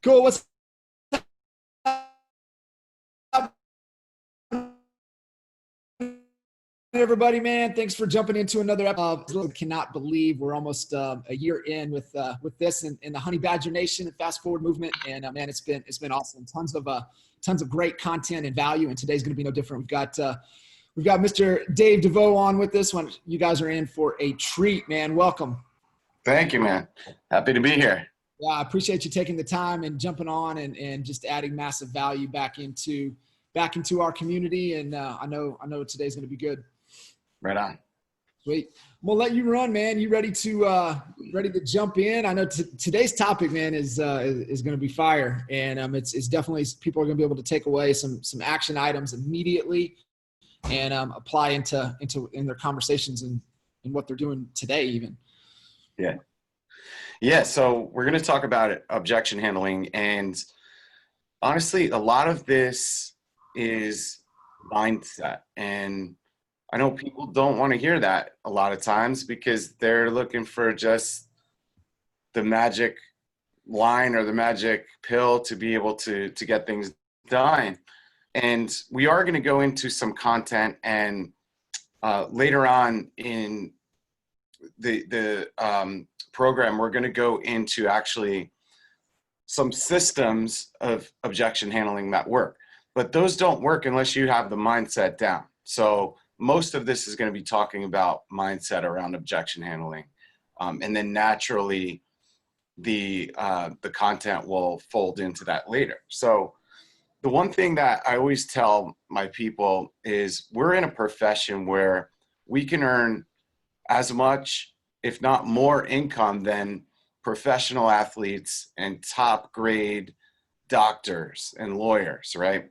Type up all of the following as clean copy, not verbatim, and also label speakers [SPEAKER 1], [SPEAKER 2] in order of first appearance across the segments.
[SPEAKER 1] Cool. What's up, everybody, man? Thanks for jumping into another episode. Cannot believe we're almost a year in with this and the Honey Badger Nation and Fast Forward movement. And man, it's been awesome. Tons of great content and value. And today's going to be no different. We've got Mr. Dave DeVoe on with this one. You guys are in for a treat, man. Welcome.
[SPEAKER 2] Thank you, man. Happy to be here.
[SPEAKER 1] Yeah, I appreciate you taking the time and jumping on and just adding massive value back into our community. And I know today's going to be good.
[SPEAKER 2] Right on.
[SPEAKER 1] Sweet. I'm gonna let you run, man. You ready to jump in? I know today's topic, man, is going to be fire, and it's definitely people are going to be able to take away some action items immediately and apply into their conversations and what they're doing today, even.
[SPEAKER 2] Yeah. So we're going to talk about objection handling, and honestly, a lot of this is mindset, and I know people don't want to hear that a lot of times because they're looking for just the magic line or the magic pill to be able to get things done. And we are going to go into some content, and later on in the program, we're going to go into actually some systems of objection handling that work. But those don't work unless you have the mindset down. So most of this is going to be talking about mindset around objection handling. And then naturally, the content will fold into that later. So the one thing that I always tell my people is we're in a profession where we can earn as much, if not more, income than professional athletes and top grade doctors and lawyers, right?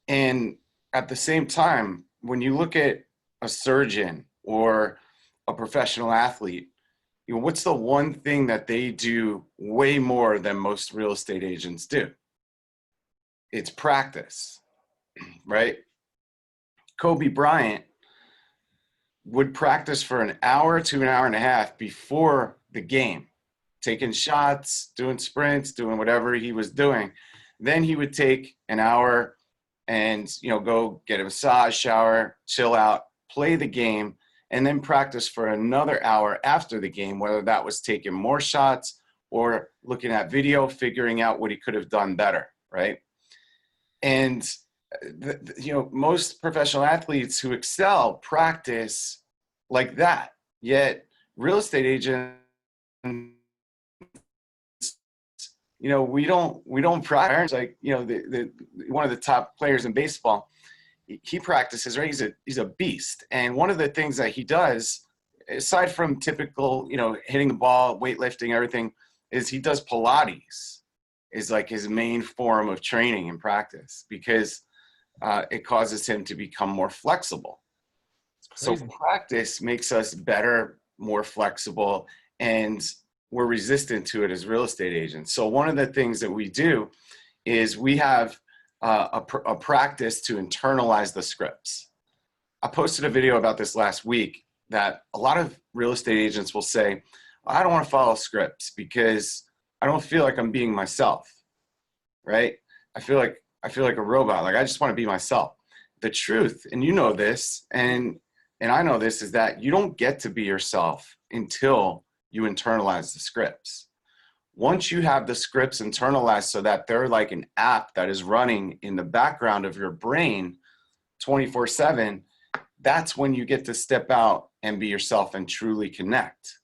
[SPEAKER 2] And at the same time, when you look at a surgeon or a professional athlete, what's the one thing that they do way more than most real estate agents do? It's practice, right? Kobe Bryant would practice for an hour to an hour and a half before the game, taking shots, doing sprints, doing whatever he was doing. Then he would take an hour and go get a massage, shower, chill out, play the game, and then practice for another hour after the game, whether that was taking more shots or looking at video, figuring out what he could have done better, right? And most professional athletes who excel practice like that. Yet real estate agents, we don't practice like, one of the top players in baseball, he practices, right? He's a beast. And one of the things that he does, aside from typical, hitting the ball, weightlifting, everything, is he does Pilates, is like his main form of training and practice, because it causes him to become more flexible. So practice makes us better, more flexible, and we're resistant to it as real estate agents. So one of the things that we do is we have a practice to internalize the scripts. I posted a video about this last week that a lot of real estate agents will say, I don't want to follow scripts because I don't feel like I'm being myself, right? I feel like a robot. Like I just want to be myself. The truth, and you know this, and I know this, is that you don't get to be yourself until you internalize the scripts. Once you have the scripts internalized so that they're like an app that is running in the background of your brain 24/7, that's when you get to step out and be yourself and truly connect.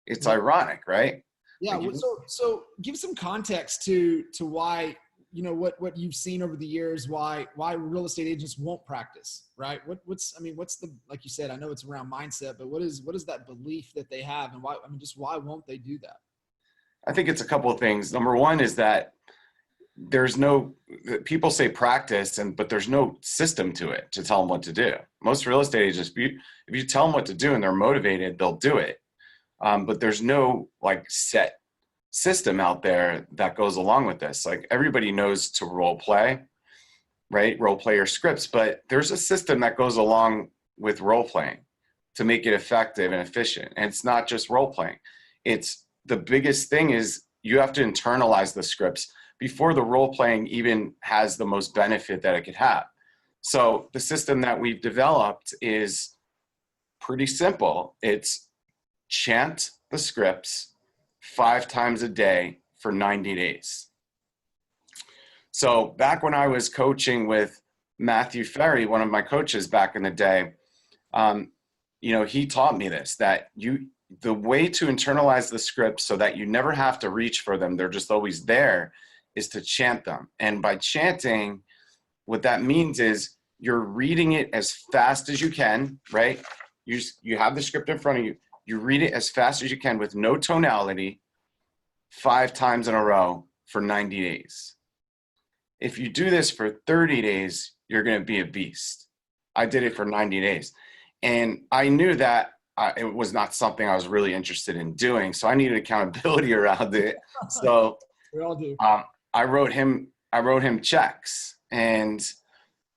[SPEAKER 2] It's ironic, right?
[SPEAKER 1] Yeah. So give some context to why, what you've seen over the years, why real estate agents won't practice, right? What's the, like you said, I know it's around mindset, but what is that belief that they have, and why won't they do that?
[SPEAKER 2] I think it's a couple of things. Number one is that people say practice, but there's no system to it to tell them what to do. Most real estate agents, if you tell them what to do and they're motivated, they'll do it. But there's no like set system out there that goes along with this. Like everybody knows to role play, right? Role player scripts, but there's a system that goes along with role playing to make it effective and efficient. And it's not just role playing. It's the biggest thing is you have to internalize the scripts before the role playing even has the most benefit that it could have. So the system that we've developed is pretty simple. It's chant the scripts 5 times a day for 90 days. So back when I was coaching with Matthew Ferry, one of my coaches back in the day, you know, he taught me this, that the way to internalize the scripts so that you never have to reach for them, they're just always there, is to chant them. And by chanting, what that means is you're reading it as fast as you can, right? You have the script in front of you. You read it as fast as you can with no tonality 5 times in a row for 90 days. If you do this for 30 days, you're going to be a beast. I did it for 90 days. And I knew that it was not something I was really interested in doing. So I needed accountability around it. So
[SPEAKER 1] We all do.
[SPEAKER 2] I wrote him checks, and,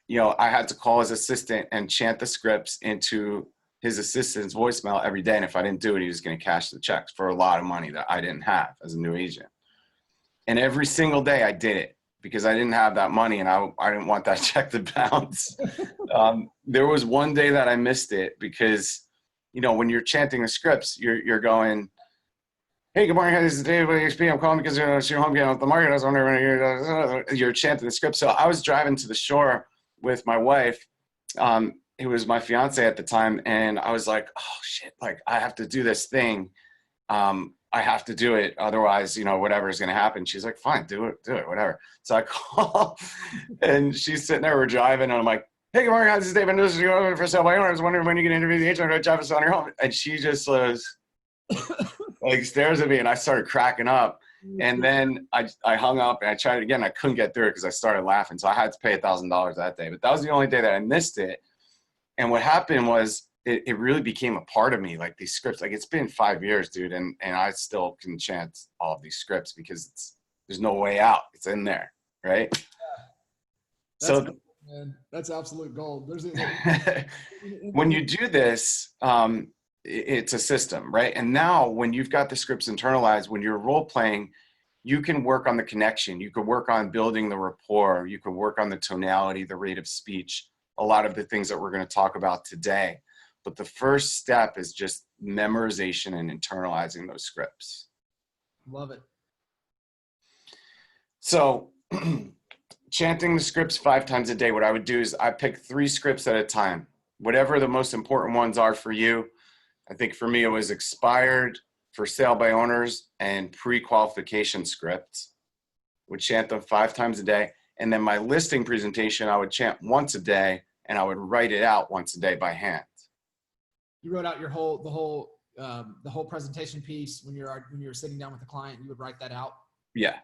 [SPEAKER 2] you know, I had to call his assistant and chant the scripts into his assistant's voicemail every day. And if I didn't do it, he was going to cash the checks for a lot of money that I didn't have as a new agent. And every single day I did it because I didn't have that money, and I didn't want that check to bounce. There was one day that I missed it because, you know, when you're chanting the scripts, you're going, hey, good morning, this is Dave DeVoe. I'm calling because you're home getting off the market. I was wondering, you're chanting the script. So I was driving to the shore with my wife, who was my fiance at the time, and I was like, oh shit, like I have to do this thing. I have to do it. Otherwise, you know, whatever is going to happen. She's like, fine, do it, whatever. So I call and she's sitting there, we're driving, and I'm like, hey, good morning, this is David. This is your for sale by owner. I was wondering when you can interview the agent or drive us on your home. And she just was like, stares at me, and I started cracking up. And then I hung up and I tried it again. I couldn't get through it because I started laughing. So I had to pay $1,000 that day. But that was the only day that I missed it. And what happened was it really became a part of me, like these scripts. Like, it's been 5 years, dude, and I still can chant all of these scripts because there's no way out. It's in there, right?
[SPEAKER 1] That's gold, man. That's absolute gold.
[SPEAKER 2] When you do this, it's a system, right? And now when you've got the scripts internalized, when you're role playing, you can work on the connection. You can work on building the rapport. You can work on the tonality, the rate of speech, a lot of the things that we're going to talk about today. But the first step is just memorization and internalizing those scripts.
[SPEAKER 1] Love it.
[SPEAKER 2] So chanting the scripts 5 times a day, what I would do is I pick 3 scripts at a time, whatever the most important ones are for you. I think for me, it was expired, for sale by owners, and pre-qualification scripts. Would chant them 5 times a day. And then my listing presentation, I would chant once a day, and I would write it out once a day by hand.
[SPEAKER 1] You wrote out the whole presentation piece when you're sitting down with the client. You would write that out.
[SPEAKER 2] Yeah.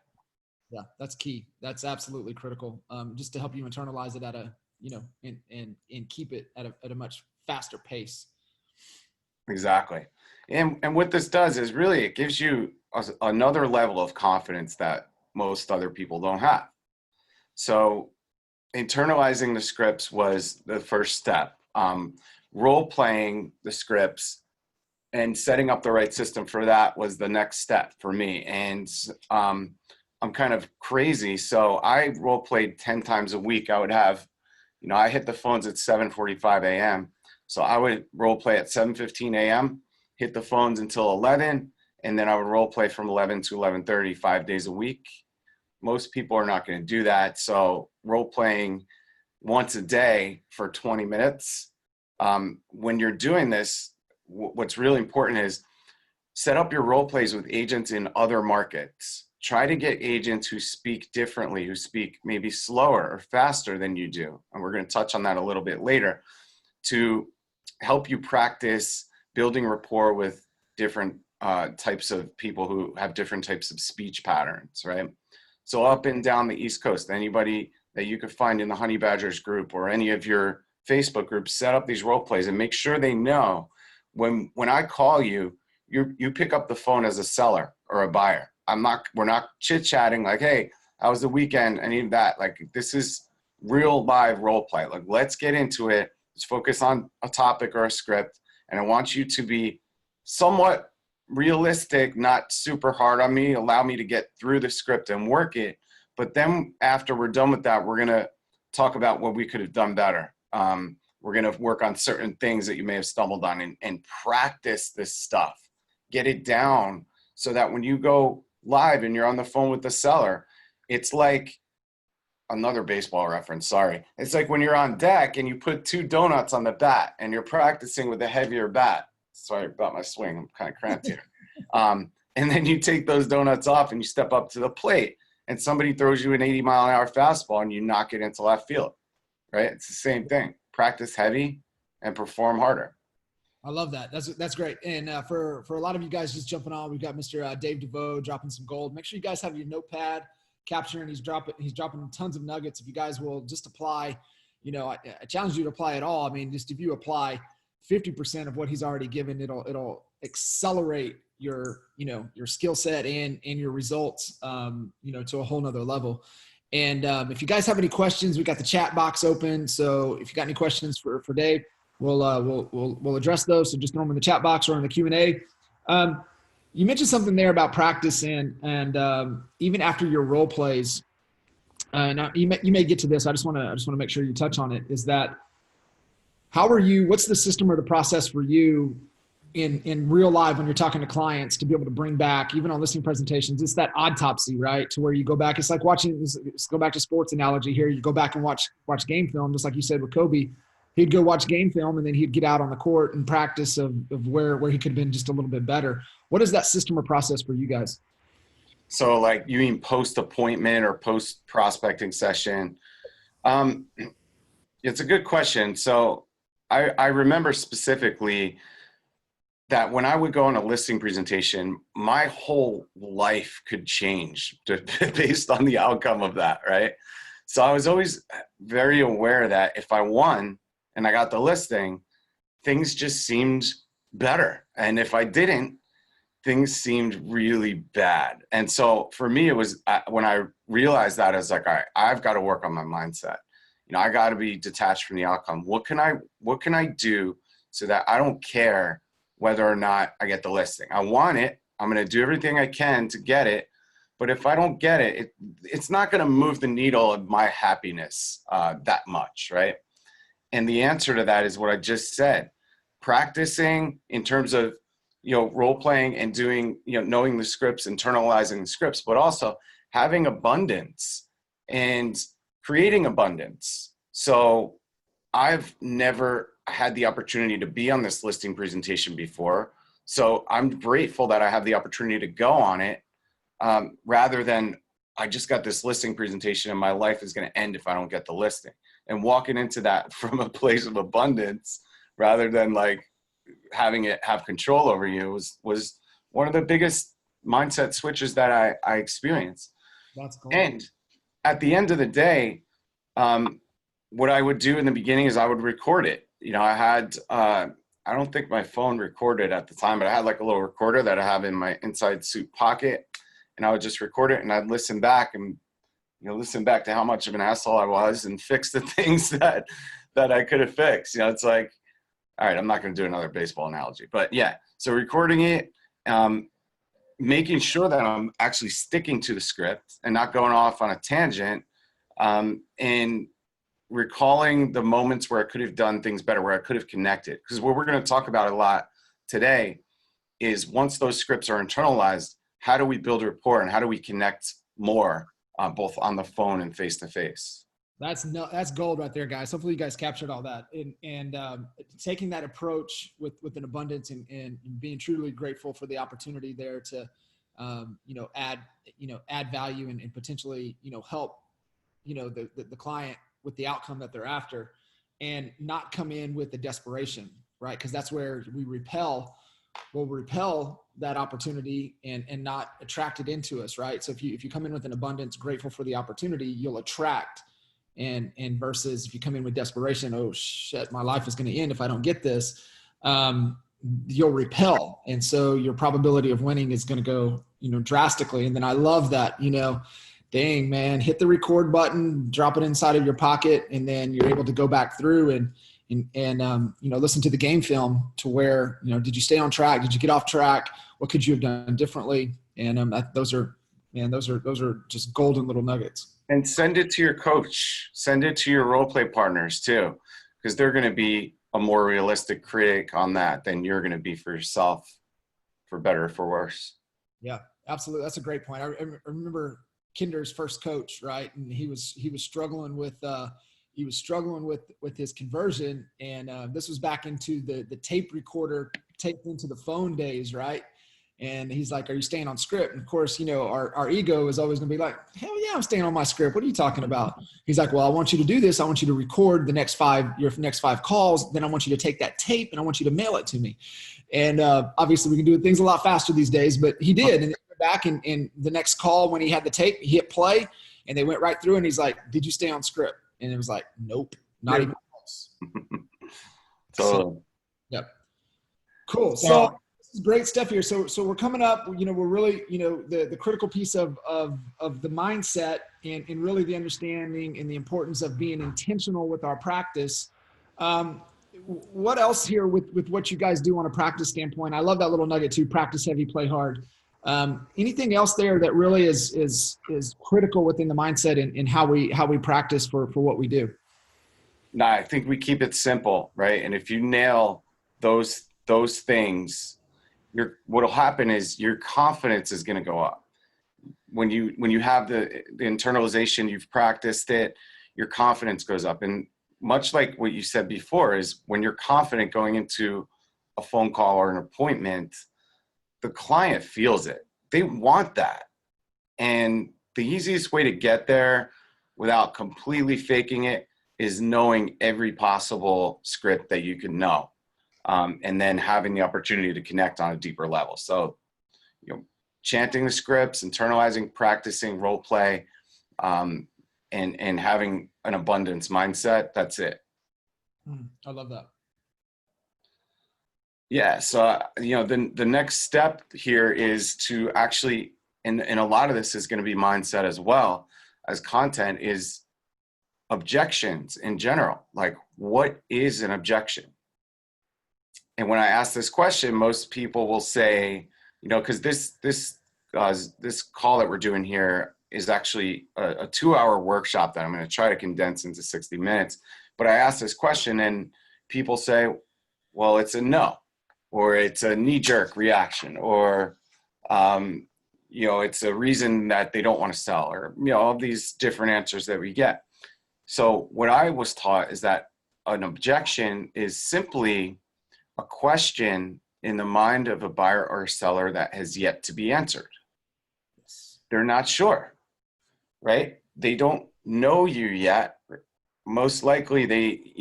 [SPEAKER 1] Yeah, that's key. That's absolutely critical. Just to help you internalize it at a, you know, and keep it at a much faster pace.
[SPEAKER 2] Exactly. And what this does is really, it gives you another level of confidence that most other people don't have. So internalizing the scripts was the first step. Role playing the scripts and setting up the right system for that was the next step for me. And I'm kind of crazy. So I role played 10 times a week. I would have, you know, I hit the phones at 7:45 a.m. So I would role play at 7:15 a.m., hit the phones until 11, and then I would role play from 11 to 11:30, 5 days a week. Most people are not going to do that. So role playing once a day for 20 minutes. When you're doing this, what's really important is set up your role plays with agents in other markets. Try to get agents who speak differently, who speak maybe slower or faster than you do. And we're going to touch on that a little bit later to help you practice building rapport with different types of people who have different types of speech patterns, right? So up and down the East Coast, anybody that you could find in the Honey Badgers group or any of your Facebook groups, set up these role plays and make sure they know when I call you, you pick up the phone as a seller or a buyer. We're not chit-chatting like, hey, how was the weekend? I need that. Like, this is real live role play. Like, let's get into it. Let's focus on a topic or a script. And I want you to be somewhat realistic, not super hard on me, allow me to get through the script and work it. But then after we're done with that, we're going to talk about what we could have done better. We're going to work on certain things that you may have stumbled on and practice this stuff. Get it down so that when you go live and you're on the phone with the seller, it's like another baseball reference. Sorry. It's like when you're on deck and you put 2 donuts on the bat and you're practicing with a heavier bat. Sorry about my swing. I'm kind of cramped here. And then you take those donuts off and you step up to the plate and somebody throws you an 80-mile-an-hour fastball and you knock it into left field, right? It's the same thing. Practice heavy and perform harder.
[SPEAKER 1] I love that. That's great. And for a lot of you guys just jumping on, we've got Mr. Dave DeVoe dropping some gold. Make sure you guys have your notepad capturing. He's dropping tons of nuggets. If you guys will just apply, I challenge you to apply it all. I mean, just if you apply 50% of what he's already given, it'll accelerate your skill set and your results, to a whole nother level. And if you guys have any questions, we got the chat box open. So if you got any questions for Dave, we'll address those. So just throw them in the chat box or in the Q&A. You mentioned something there about practice and even after your role plays. Now you may get to this. I just want to make sure you touch on it. Is that what's the system or the process for you in real life when you're talking to clients to be able to bring back, even on listening presentations, it's that autopsy, right? To where you go back, it's like let's go back to sports analogy here. You go back and watch game film, just like you said with Kobe. He'd go watch game film and then he'd get out on the court and practice of where he could have been just a little bit better. What is that system or process for you guys?
[SPEAKER 2] So like you mean post-appointment or post-prospecting session? It's a good question. So I remember specifically that when I would go on a listing presentation, my whole life could change based on the outcome of that, right? So I was always very aware that if I won and I got the listing, things just seemed better. And if I didn't, things seemed really bad. And so for me, it was when I realized that, I was like, all right, I've got to work on my mindset. I got to be detached from the outcome. What can I do so that I don't care whether or not I get the listing? I want it. I'm going to do everything I can to get it. But if I don't get it, it's not going to move the needle of my happiness that much, right? And the answer to that is what I just said. Practicing in terms of, role playing and doing, knowing the scripts, internalizing the scripts, but also having abundance and creating abundance. So I've never had the opportunity to be on this listing presentation before. So I'm grateful that I have the opportunity to go on it rather than I just got this listing presentation and my life is going to end if I don't get the listing. And walking into that from a place of abundance rather than like having it have control over you was one of the biggest mindset switches that I experienced.
[SPEAKER 1] That's cool.
[SPEAKER 2] And at the end of the day, what I would do in the beginning is I would record it. I had, I don't think my phone recorded at the time, but I had like a little recorder that I have in my inside suit pocket, and I would just record it and I'd listen back and, listen back to how much of an asshole I was and fix the things that I could have fixed. It's like, all right, I'm not going to do another baseball analogy, but yeah. So recording it, making sure that I'm actually sticking to the script and not going off on a tangent, and recalling the moments where I could have done things better, where I could have connected. Because what we're going to talk about a lot today is once those scripts are internalized, how do we build rapport and how do we connect more, both on the phone and face-to-face?
[SPEAKER 1] That's gold right there, guys. Hopefully you guys captured all that and taking that approach with an abundance and being truly grateful for the opportunity there to, add value and potentially, help, the client with the outcome that they're after and not come in with the desperation, right? Because that's where we'll repel that opportunity and not attract it into us, right? So if you come in with an abundance, grateful for the opportunity, you'll attract. And versus if you come in with desperation, oh shit, my life is going to end if I don't get this, you'll repel. And so your probability of winning is going to go, drastically. And then I love that, dang man, hit the record button, drop it inside of your pocket, and then you're able to go back through and listen to the game film to where, did you stay on track? Did you get off track? What could you have done differently? And those are just golden little nuggets.
[SPEAKER 2] And send it to your coach. Send it to your role play partners too, because they're going to be a more realistic critic on that than you're going to be for yourself, for better or for worse.
[SPEAKER 1] Yeah, absolutely. That's a great point. I remember Kinder's first coach, right? And he was struggling with his conversion, and this was back into the tape recorder taped into the phone days, right? And he's like, "Are you staying on script?" And of course, our ego is always going to be like, "Hell yeah, I'm staying on my script. What are you talking about?" He's like, "Well, I want you to do this. I want you to record your next 5 calls. Then I want you to take that tape and I want you to mail it to me." And obviously, we can do things a lot faster these days, but he did. And back in the next call, when he had the tape, he hit play and they went right through, and he's like, "Did you stay on script?" And it was like, "Nope, not even close."
[SPEAKER 2] So,
[SPEAKER 1] yep. Cool. So this is great stuff here. So we're coming up, we're really, the critical piece of the mindset and really the understanding and the importance of being intentional with our practice. What else here with what you guys do on a practice standpoint? I love that little nugget too, practice heavy, play hard. Anything else there that really is critical within the mindset and how we practice for what we do?
[SPEAKER 2] No, I think we keep it simple, right? And if you nail those things, what'll happen is your confidence is going to go up. When you have the internalization, you've practiced it, your confidence goes up. And much like what you said before, is when you're confident going into a phone call or an appointment, the client feels it. They want that. And the easiest way to get there without completely faking it is knowing every possible script that you can know. And then having the opportunity to connect on a deeper level. So, chanting the scripts, internalizing, practicing role play, and having an abundance mindset. That's it.
[SPEAKER 1] I love that.
[SPEAKER 2] Yeah. So, the next step here is to actually, and a lot of this is going to be mindset as well as content, is objections in general. Like, what is an objection? And when I ask this question, most people will say, because this call that we're doing here is actually a 2-hour workshop that I'm going to try to condense into 60 minutes. But I ask this question and people say, well, it's a no, or it's a knee-jerk reaction, or, it's a reason that they don't want to sell, or, all these different answers that we get. So what I was taught is that an objection is simply a question in the mind of a buyer or a seller that has yet to be answered. They're not sure, right? They don't know you yet. Most likely they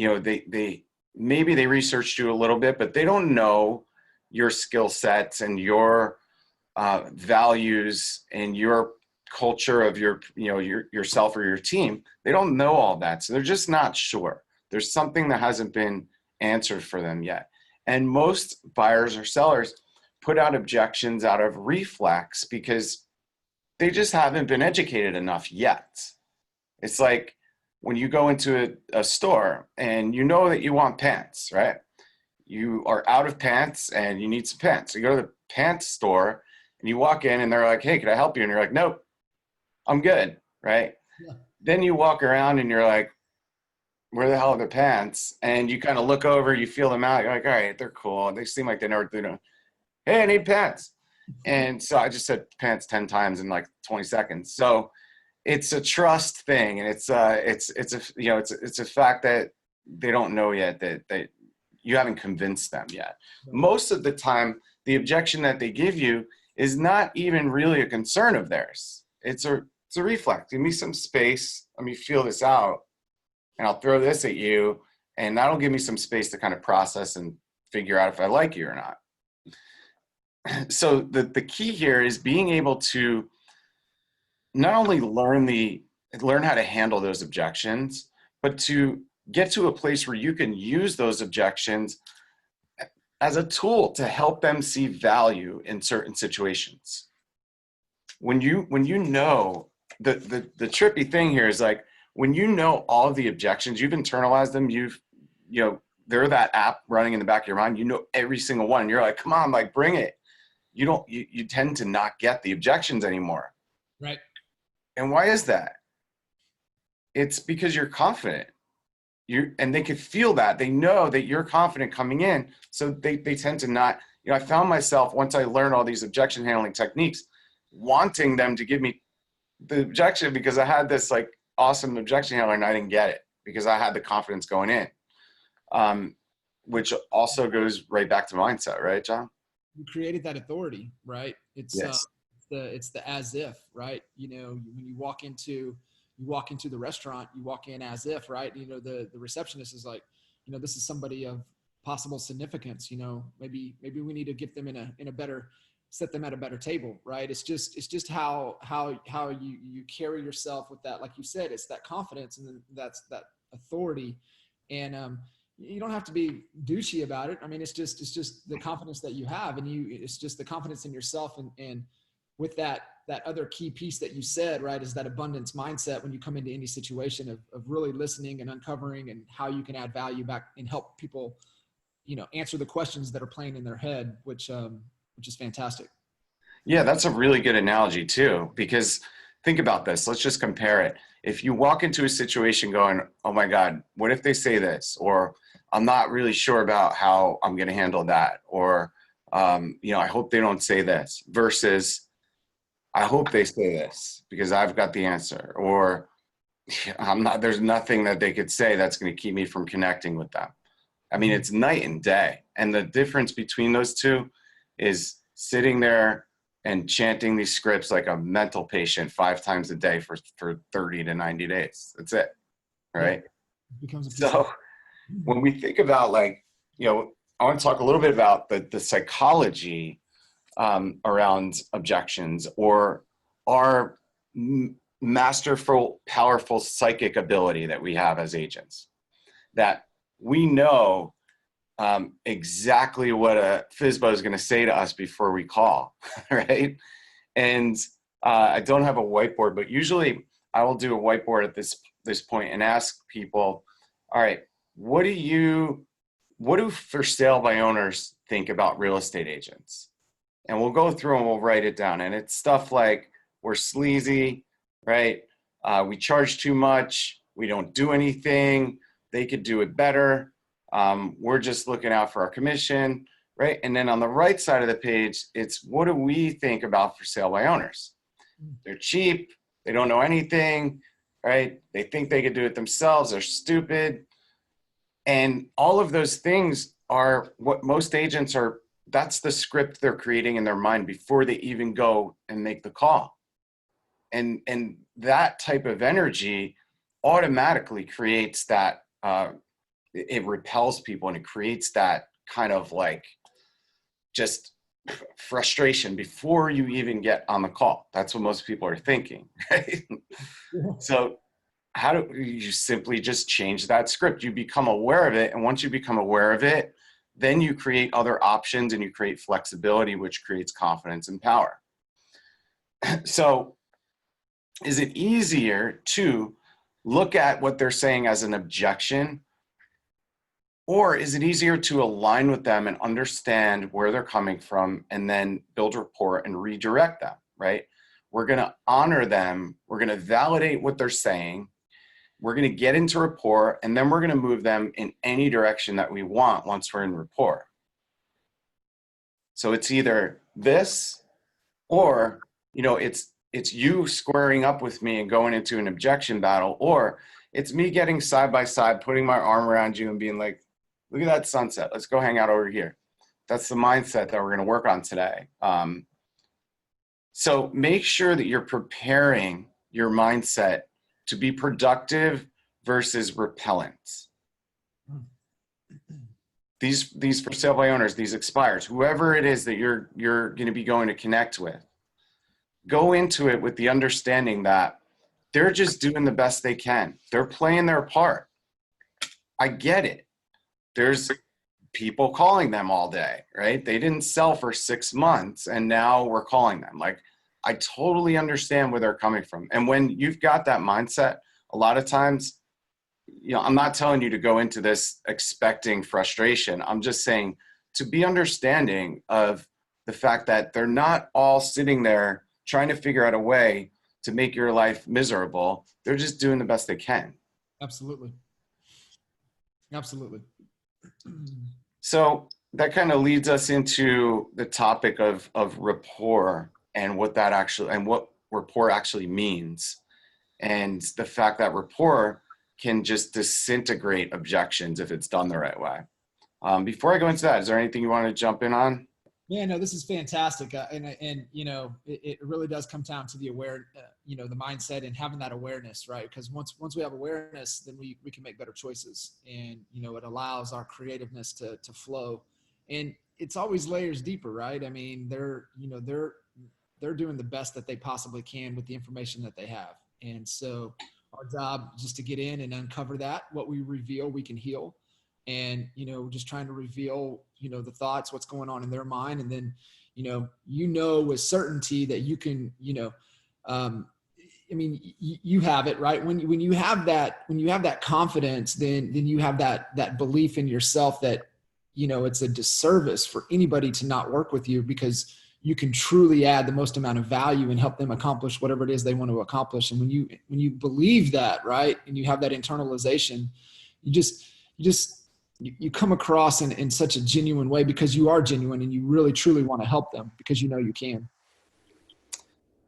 [SPEAKER 2] maybe they researched you a little bit, but they don't know your skill sets and your values and your culture of yourself or your team. They don't know all that. So they're just not sure. There's something that hasn't been answered for them yet. And most buyers or sellers put out objections out of reflex because they just haven't been educated enough yet. It's like when you go into a store and you know that you want pants, right? You are out of pants and you need some pants. So you go to the pants store and you walk in and they're like, "Hey, can I help you?" And you're like, "Nope, I'm good," right? Yeah. Then you walk around and you're like, "Where the hell are the pants?" And you kind of look over, you feel them out. You're like, "All right, they're cool. They seem like they know what they're doing. Hey, I need pants." And so I just said pants 10 times in like 20 seconds. So it's a trust thing. And it's a fact that they don't know yet, that you haven't convinced them yet. Most of the time, the objection that they give you is not even really a concern of theirs. It's a reflex. Give me some space. Let me feel this out. And I'll throw this at you, and that'll give me some space to kind of process and figure out if I like you or not. So the key here is being able to not only learn how to handle those objections, but to get to a place where you can use those objections as a tool to help them see value in certain situations. When you know, the trippy thing here is like, when you know all of the objections, you've internalized them, you've they're that app running in the back of your mind. You know every single one. You're like, come on, like bring it. You tend to not get the objections anymore.
[SPEAKER 1] Right.
[SPEAKER 2] And why is that? It's because you're confident. And they could feel that. They know that you're confident coming in. So they tend to not, I found myself, once I learned all these objection handling techniques, wanting them to give me the objection because I had this like awesome objection handler and I didn't get it because I had the confidence going in. Which also goes right back to mindset, right, John?
[SPEAKER 1] You created that authority, right? It's
[SPEAKER 2] yes.
[SPEAKER 1] It's the as if, right? When you walk into the restaurant, you walk in as if, right? The receptionist is like, this is somebody of possible significance. Maybe we need to get them in a better, set them at a better table, right? It's just how you carry yourself with that. Like you said, it's that confidence, and then that's that authority. And you don't have to be douchey about it. I mean, it's just the confidence that you have, and it's just the confidence in yourself. And with that other key piece that you said, right, is that abundance mindset when you come into any situation of really listening and uncovering and how you can add value back and help people, answer the questions that are playing in their head, which is fantastic.
[SPEAKER 2] Yeah, that's a really good analogy too, because think about this. Let's just compare it. If you walk into a situation going, oh my God, what if they say this? Or I'm not really sure about how I'm going to handle that. Or, I hope they don't say this, versus I hope they say this because I've got the answer. Or there's nothing that they could say that's going to keep me from connecting with them. I mean, it's night and day. And the difference between those two is sitting there and chanting these scripts like a mental patient 5 times a day for 30 to 90 days. That's it. Right. So when we think about I want to talk a little bit about the psychology around objections, or our masterful, powerful psychic ability that we have as agents, that we know exactly what a FSBO is going to say to us before we call, right? And I don't have a whiteboard, but usually I will do a whiteboard at this point and ask people, all right, what do for sale by owners think about real estate agents? And we'll go through and we'll write it down. And it's stuff like, we're sleazy, right? We charge too much. We don't do anything. They could do it better. We're just looking out for our commission, right? And then on the right side of the page, it's what do we think about for sale by owners? They're cheap. They don't know anything, right? They think they could do it themselves. They're stupid. And all of those things are what most agents are. That's the script they're creating in their mind before they even go and make the call. And that type of energy automatically creates that, it repels people, and it creates that kind of like just frustration before you even get on the call. That's what most people are thinking, right? So how do you simply just change that script? You become aware of it. And once you become aware of it, then you create other options and you create flexibility, which creates confidence and power. So is it easier to look at what they're saying as an objection, or is it easier to align with them and understand where they're coming from and then build rapport and redirect them, right? We're going to honor them. We're going to validate what they're saying. We're going to get into rapport, and then we're going to move them in any direction that we want once we're in rapport. So it's either this, or, it's you squaring up with me and going into an objection battle, or it's me getting side by side, putting my arm around you and being like, look at that sunset. Let's go hang out over here. That's the mindset that we're going to work on today. So make sure that you're preparing your mindset to be productive versus repellent. These for sale by owners, these expires, whoever it is that you're going to be going to connect with, go into it with the understanding that they're just doing the best they can. They're playing their part. I get it. There's people calling them all day, right? They didn't sell for 6 months and now we're calling them. Like, I totally understand where they're coming from. And when you've got that mindset, a lot of times I'm not telling you to go into this expecting frustration. I'm just saying to be understanding of the fact that they're not all sitting there trying to figure out a way to make your life miserable. They're just doing the best they can.
[SPEAKER 1] Absolutely. Absolutely.
[SPEAKER 2] So that kind of leads us into the topic of rapport and what rapport actually means. And the fact that rapport can just disintegrate objections if it's done the right way. Before I go into that, is there anything you want to jump in on?
[SPEAKER 1] Yeah, no, this is fantastic. And it really does come down to the the mindset and having that awareness, right? Because once we have awareness, then we can make better choices, and, it allows our creativeness to flow. And it's always layers deeper, right? I mean, they're doing the best that they possibly can with the information that they have. And so our job is just to get in and uncover that. What we reveal, we can heal. And, just trying to reveal, the thoughts, what's going on in their mind. And then, with certainty that you can, you have it, right? When you have that confidence, then you have that belief in yourself that, it's a disservice for anybody to not work with you, because you can truly add the most amount of value and help them accomplish whatever it is they want to accomplish. And when you believe that, right, and you have that internalization, you come across in such a genuine way, because you are genuine and you really truly want to help them, because you can.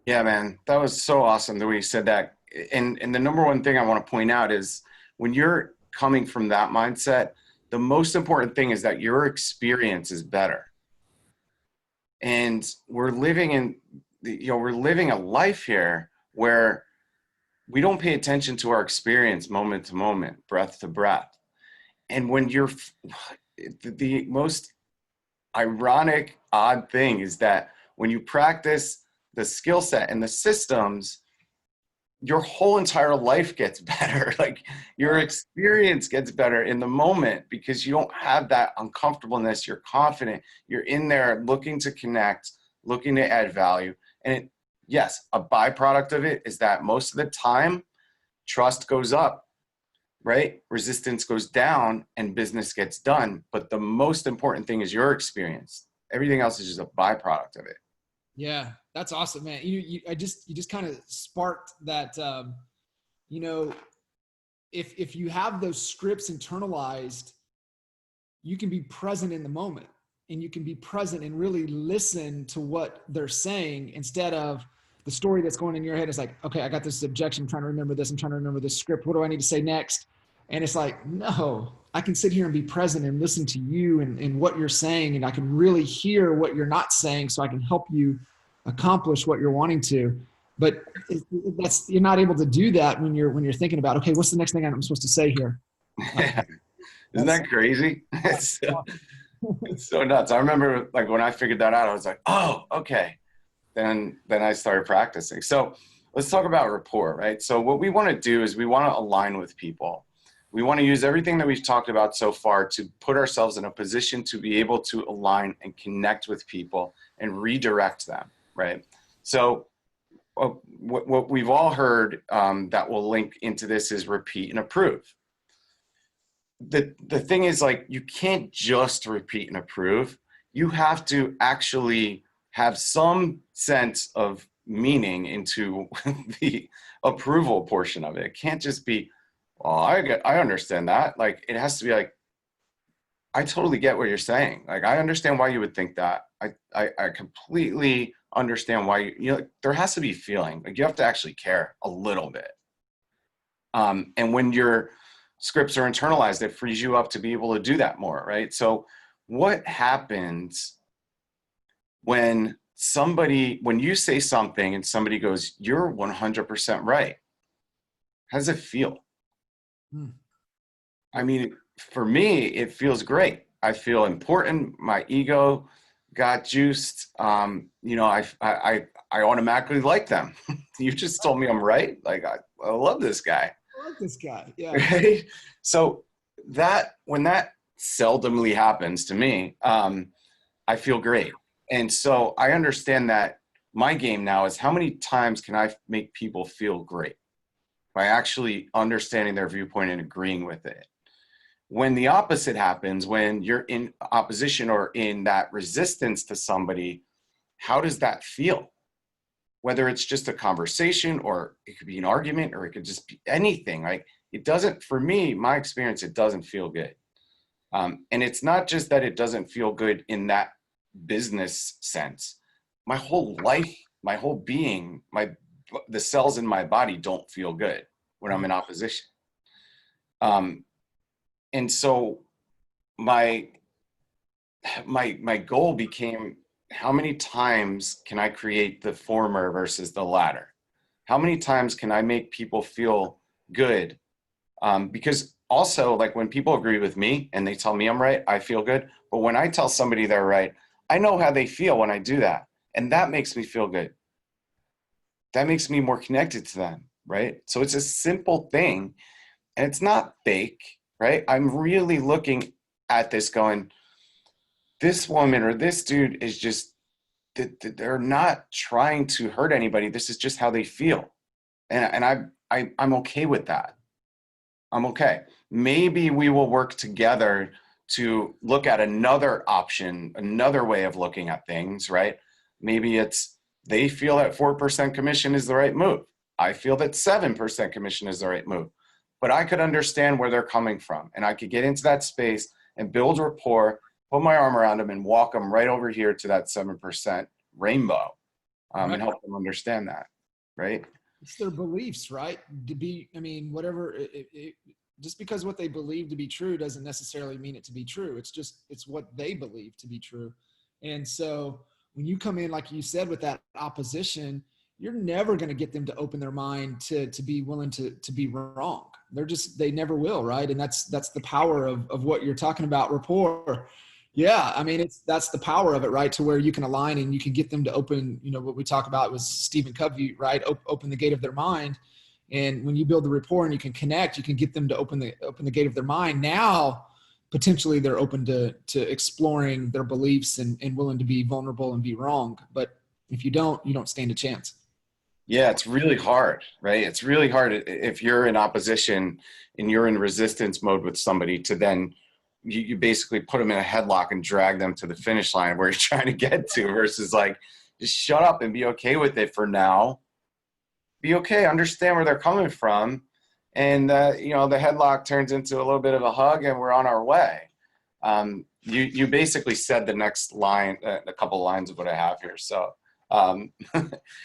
[SPEAKER 2] Yeah, man, that was so awesome the way you said that. And the number one thing I want to point out is when you're coming from that mindset, the most important thing is that your experience is better. And we're living a life here where we don't pay attention to our experience moment to moment, breath to breath. And when the most ironic, odd thing is that when you practice the skill set and the systems, your whole entire life gets better. Like your experience gets better in the moment, because you don't have that uncomfortableness. You're confident. You're in there looking to connect, looking to add value. And yes, a byproduct of it is that most of the time, trust goes up, right? Resistance goes down and business gets done. But the most important thing is your experience. Everything else is just a byproduct of it.
[SPEAKER 1] Yeah, that's awesome, man. You just kind of sparked that, if you have those scripts internalized, you can be present in the moment, and you can be present and really listen to what they're saying, instead of the story that's going in your head is like, okay, I got this objection. I'm trying to remember this. I'm trying to remember this script. What do I need to say next? And it's like, no, I can sit here and be present and listen to you and what you're saying. And I can really hear what you're not saying, so I can help you accomplish what you're wanting to. But you're not able to do that when you're thinking about, okay, what's the next thing I'm supposed to say here?
[SPEAKER 2] Isn't that crazy? It's so nuts. I remember like when I figured that out, I was like, oh, okay. Then I started practicing. So let's talk about rapport, right? So what we want to do is we want to align with people. We want to use everything that we've talked about so far to put ourselves in a position to be able to align and connect with people and redirect them, right? So what we've all heard that will link into this is repeat and approve. The thing is, like, you can't just repeat and approve. You have to actually have some sense of meaning into the approval portion of it. It can't just be, well, I understand that. Like, it has to be like, I totally get what you're saying. Like, I understand why you would think that. I completely understand why there has to be feeling. Like, you have to actually care a little bit. And when your scripts are internalized, it frees you up to be able to do that more, right? So what happens when you say something and somebody goes, you're 100% right? How does it feel? I mean, for me, it feels great. I feel important. My ego got juiced. I automatically like them. You just told me I'm right. Like, I love this guy.
[SPEAKER 1] I like this guy. Yeah.
[SPEAKER 2] Right? So when that seldomly happens to me, I feel great. And so I understand that my game now is how many times can I make people feel great? by actually understanding their viewpoint and agreeing with it. When the opposite happens, when you're in opposition or in that resistance to somebody, how does that feel? Whether it's just a conversation, or it could be an argument, or it could just be anything. Like, it doesn't, for me, my experience, it doesn't feel good. And it's not just that it doesn't feel good in that business sense. My whole life, my whole being, the cells in my body don't feel good when I'm in opposition. And so my goal became, how many times can I create the former versus the latter? How many times can I make people feel good? Because also, like, when people agree with me and they tell me I'm right, I feel good. But when I tell somebody they're right, I know how they feel when I do that. And that makes me feel good. That makes me more connected to them, right? So it's a simple thing, and it's not fake, right? I'm really looking at this going, this woman or this dude is just, they're not trying to hurt anybody. This is just how they feel. And I'm okay with that. I'm okay. Maybe we will work together to look at another option, another way of looking at things, right? Maybe it's, they feel that 4% commission is the right move. I feel that 7% commission is the right move. But I could understand where they're coming from, and I could get into that space and build rapport, put my arm around them and walk them right over here to that 7% rainbow,
[SPEAKER 1] Right.
[SPEAKER 2] and help them understand that, right?
[SPEAKER 1] It's their beliefs, right? To be, I mean, whatever, just because what they believe to be true doesn't necessarily mean it to be true. It's just, it's what they believe to be true. And so when you come in, like you said, with that opposition, you're never going to get them to open their mind to be willing to be wrong. They never will. Right. And that's the power of what you're talking about, rapport. Yeah. I mean, that's the power of it, right? To where you can align and you can get them to open, what we talk about was Stephen Covey, right? Open the gate of their mind. And when you build the rapport and you can connect, you can get them to open the gate of their mind. Now, potentially they're open to exploring their beliefs and willing to be vulnerable and be wrong. But if you don't stand a chance.
[SPEAKER 2] Yeah, it's really hard, right? It's really hard if you're in opposition and you're in resistance mode with somebody to then you basically put them in a headlock and drag them to the finish line where you're trying to get to, versus like, just shut up and be okay with it for now. Be okay, understand where they're coming from. And, the headlock turns into a little bit of a hug and we're on our way. You basically said the next line, a couple of lines of what I have here. So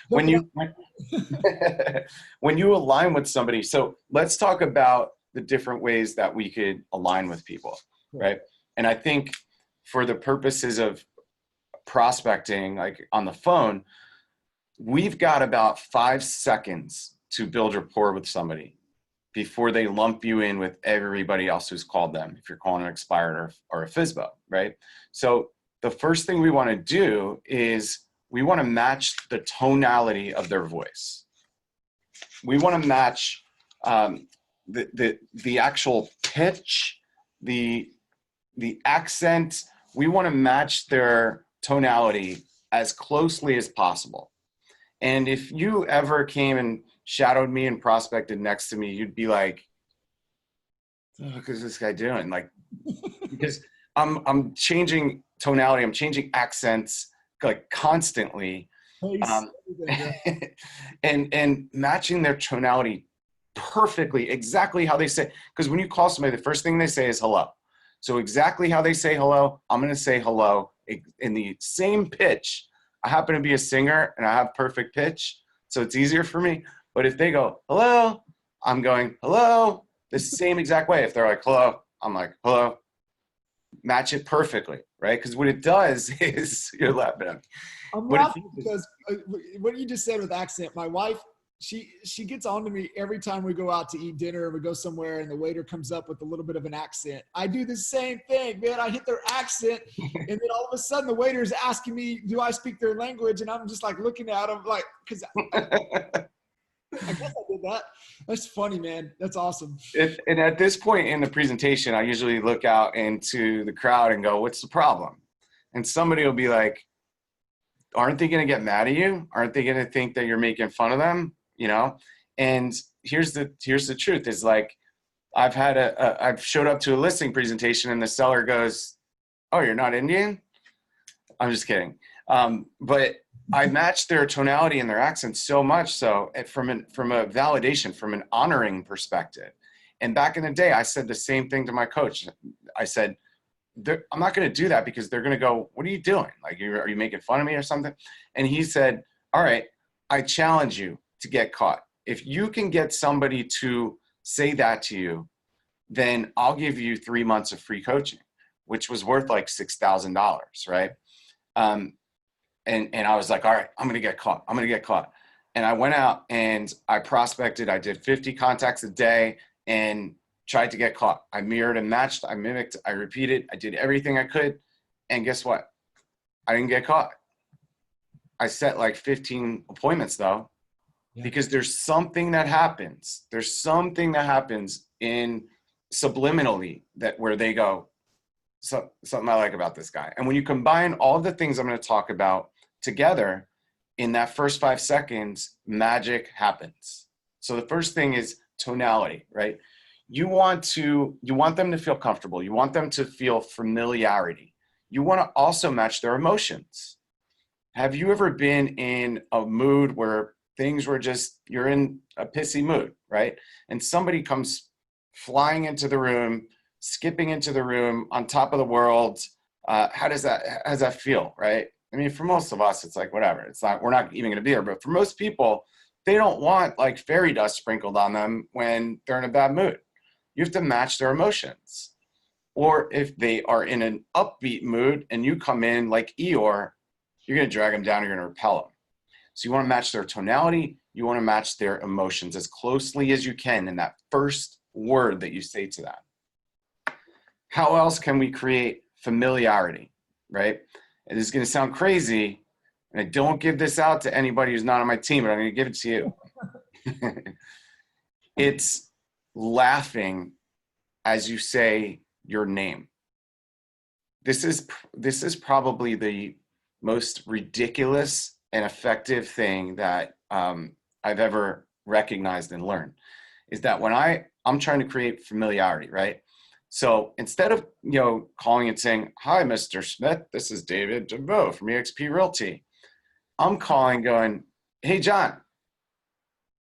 [SPEAKER 2] when you align with somebody, so let's talk about the different ways that we could align with people, right? And I think for the purposes of prospecting, like on the phone, we've got about 5 seconds to build rapport with somebody before they lump you in with everybody else who's called them, if you're calling an expired or a FSBO, right? So the first thing we want to do is we want to match the tonality of their voice. We want to match the actual pitch, the accent. We want to match their tonality as closely as possible. And if you ever came and shadowed me and prospected next to me, you'd be like, what is this guy doing? Like, because I'm changing tonality, I'm changing accents like constantly, and matching their tonality perfectly, exactly how they say. Because when you call somebody, the first thing they say is hello. So exactly how they say hello, I'm going to say hello in the same pitch. I happen to be a singer and I have perfect pitch, so it's easier for me. But if they go hello, I'm going hello the same exact way. If they're like hello, I'm like hello. Match it perfectly, right? Because what it does is, you're laughing at me.
[SPEAKER 1] I'm laughing because what you just said with accent, my wife, she gets on to me every time we go out to eat dinner or we go somewhere and the waiter comes up with a little bit of an accent. I do the same thing, man. I hit their accent and then all of a sudden the waiter's asking me, do I speak their language? And I'm just like looking at them like, because I guess I did that. That's funny, man. That's awesome.
[SPEAKER 2] And at this point in the presentation, I usually look out into the crowd and go, what's the problem? And somebody will be like, aren't they going to get mad at you? Aren't they going to think that you're making fun of them? And here's the truth is like, I've showed up to a listing presentation and the seller goes, "Oh, you're not Indian?" I'm just kidding. But I matched their tonality and their accent so much so from a validation, from an honoring perspective. And back in the day, I said the same thing to my coach. I said, I'm not going to do that because they're going to go, "What are you doing? Like, are you making fun of me or something?" And he said, "All right, I challenge you to get caught. If you can get somebody to say that to you, then I'll give you 3 months of free coaching," which was worth like $6,000, right? And I was like, "All right, I'm going to get caught. I'm going to get caught." And I went out and I prospected. I did 50 contacts a day and tried to get caught. I mirrored and matched. I mimicked. I repeated. I did everything I could. And guess what? I didn't get caught. I set like 15 appointments though, because there's something that happens. There's something that happens in subliminally that where they go, something I like about this guy. And when you combine all the things I'm going to talk about together in that first 5 seconds, magic happens. So the first thing is tonality, right? You want them to feel comfortable. You want them to feel familiarity. You want to also match their emotions. Have you ever been in a mood where things were just, you're in a pissy mood, right? And somebody comes flying into the room, skipping into the room on top of the world. How does that feel, right? I mean, for most of us, it's like, whatever. It's not, we're not even going to be there. But for most people, they don't want like fairy dust sprinkled on them when they're in a bad mood. You have to match their emotions. Or if they are in an upbeat mood and you come in like Eeyore, you're going to drag them down, you're going to repel them. So you want to match their tonality, you want to match their emotions as closely as you can in that first word that you say to them. How else can we create familiarity, right? And this is going to sound crazy, and I don't give this out to anybody who's not on my team, but I'm going to give it to you. It's laughing as you say your name. This is probably the most ridiculous and effective thing that I've ever recognized and learned, is that when I'm trying to create familiarity, right? So instead of, calling and saying, "Hi, Mr. Smith, this is David DeVoe from eXp Realty," I'm calling going, "Hey, John.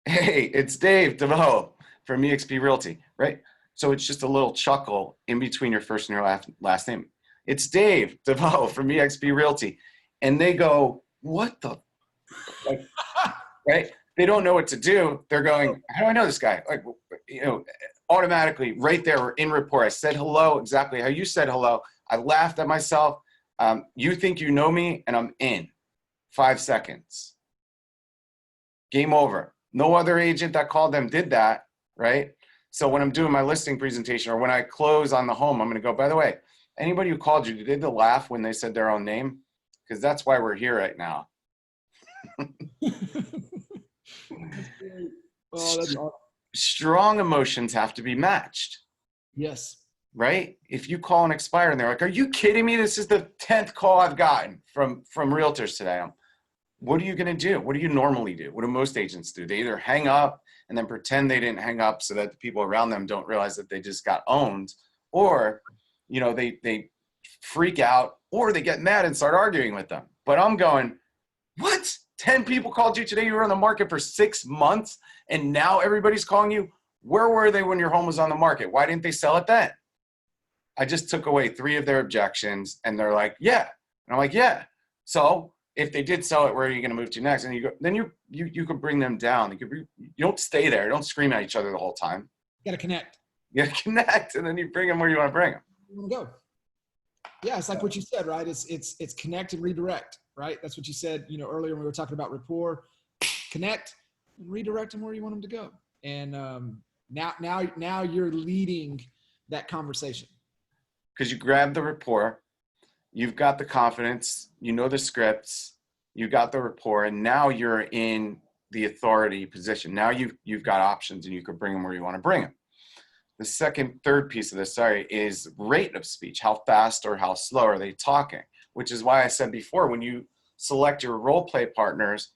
[SPEAKER 2] Hey, it's Dave DeVoe from eXp Realty," right? So it's just a little chuckle in between your first and your last name. "It's Dave DeVoe from eXp Realty." And they go, "What the?" Like, right? They don't know what to do. They're going, "How do I know this guy?" Like, automatically right there, we're in rapport. I said hello exactly how you said hello. I laughed at myself. You think you know me, and I'm in 5 seconds. Game over. No other agent that called them did that, right? So when I'm doing my listing presentation or when I close on the home, I'm going to go, "By the way, anybody who called you, did they laugh when they said their own name? Because that's why we're here right now."
[SPEAKER 1] That's great. Oh, that's awesome.
[SPEAKER 2] Strong emotions have to be matched.
[SPEAKER 1] Yes.
[SPEAKER 2] Right? If you call an expire and they're like, "Are you kidding me? This is the 10th call I've gotten from realtors today." What are you going to do? What do you normally do? What do most agents do? They either hang up and then pretend they didn't hang up so that the people around them don't realize that they just got owned, or, they freak out, or they get mad and start arguing with them. But I'm going, "What? 10 people called you today? You were on the market for 6 months and now everybody's calling you? Where were they when your home was on the market? Why didn't they sell it then?" I just took away 3 of their objections and they're like, "Yeah." And I'm like, "Yeah. So if they did sell it, where are you going to move to next?" And you could bring them down. You don't stay there. Don't scream at each other the whole time.
[SPEAKER 1] You got to connect.
[SPEAKER 2] You got to connect, and then you bring them where you want to bring them.
[SPEAKER 1] You want to go. Yeah, it's like what you said, right? It's connect and redirect, right? That's what you said, earlier when we were talking about rapport. Connect, redirect them where you want them to go. And now you're leading that conversation.
[SPEAKER 2] Because you grab the rapport, you've got the confidence, the scripts, you got the rapport, and now you're in the authority position. Now you've got options, and you can bring them where you want to bring them. The third piece of this, is rate of speech. How fast or how slow are they talking? Which is why I said before, when you select your role play partners,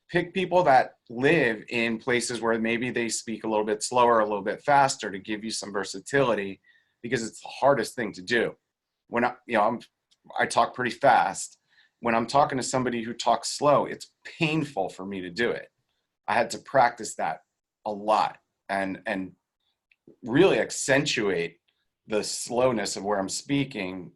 [SPEAKER 2] pick people that live in places where maybe they speak a little bit slower, a little bit faster to give you some versatility, because it's the hardest thing to do. When I talk pretty fast. When I'm talking to somebody who talks slow, it's painful for me to do it. I had to practice that a lot and really accentuate the slowness of where I'm speaking,